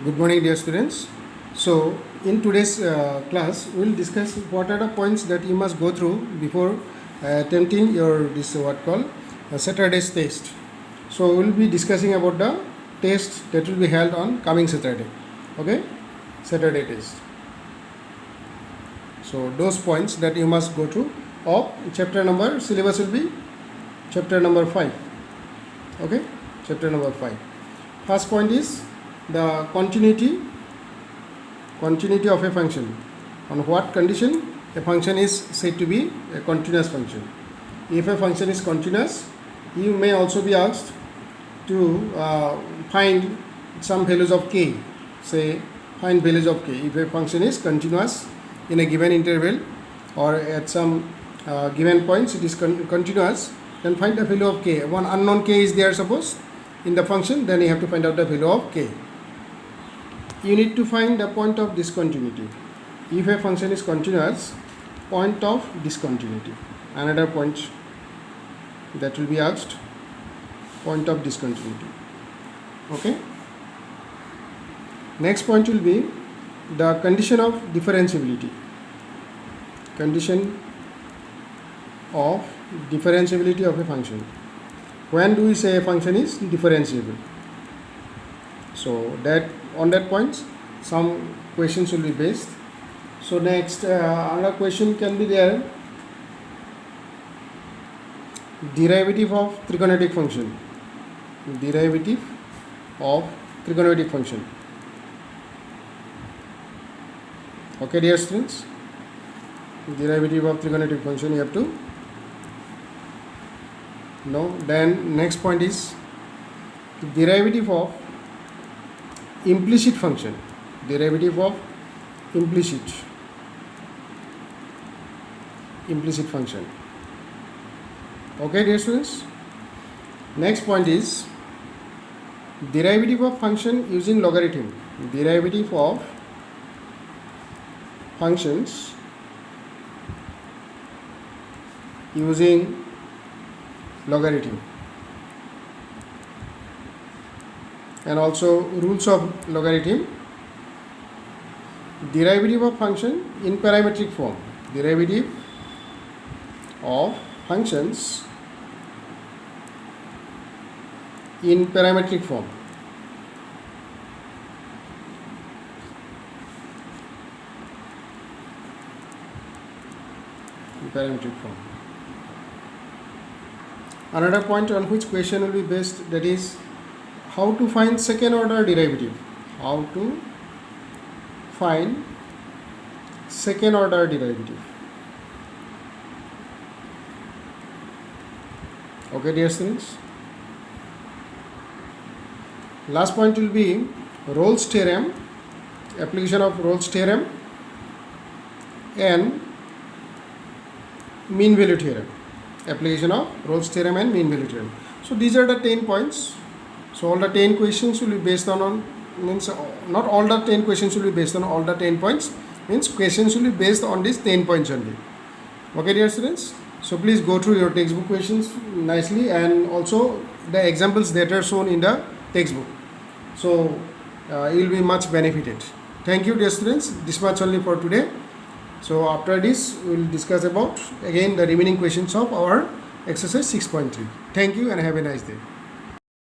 Good morning, dear students. So, in today's class, we will discuss what are the points that you must go through before attempting your what called Saturday's test. So, we will be discussing about the test that will be held on coming Saturday. Okay, Saturday test. So, those points that you must go through of chapter number syllabus will be chapter number 5. Okay, chapter number 5. First point is the continuity of a function. On what condition a function is said to be a continuous function? If a function is continuous, you may also be asked to find some values of k. Say, find values of k. If a function is continuous in a given interval or at some given points it is continuous, then find the value of k. One unknown k is there, suppose, in the function, then you have to find out the value of k. You need to find the point of discontinuity. If a function is continuous, point of discontinuity. Another point that will be asked, point of discontinuity. Okay. Next point will be the condition of differentiability. Condition of differentiability of a function. When do we say a function is differentiable? So that on that point some questions will be based. So next another question can be there, derivative of trigonometric function. Derivative of trigonometric function. Okay, dear students, derivative of trigonometric function you have to know. Then next point is derivative of implicit function. Derivative of implicit function. Okay, dear students. Next point is derivative of function using logarithm. Derivative of functions using logarithm, and also rules of logarithm. Derivative of function in parametric form. Derivative of functions in parametric form. Parametric form. Another point on which question will be based, that is how to find second order derivative. How to find second order derivative. Okay, dear students. Last point will be Rolle's theorem, application of Rolle's theorem and mean value theorem. Application of Rolle's theorem and mean value theorem. So these are the 10 points. So all the 10 questions will be based on means not all the 10 questions will be based on all the 10 points, means questions will be based on these 10 points only. Okay, dear students. So please go through your textbook questions nicely and also the examples that are shown in the textbook. So you will be much benefited. Thank you, dear students. This much only for today. So after this we will discuss about again the remaining questions of our exercise 6.3. Thank you and have a nice day.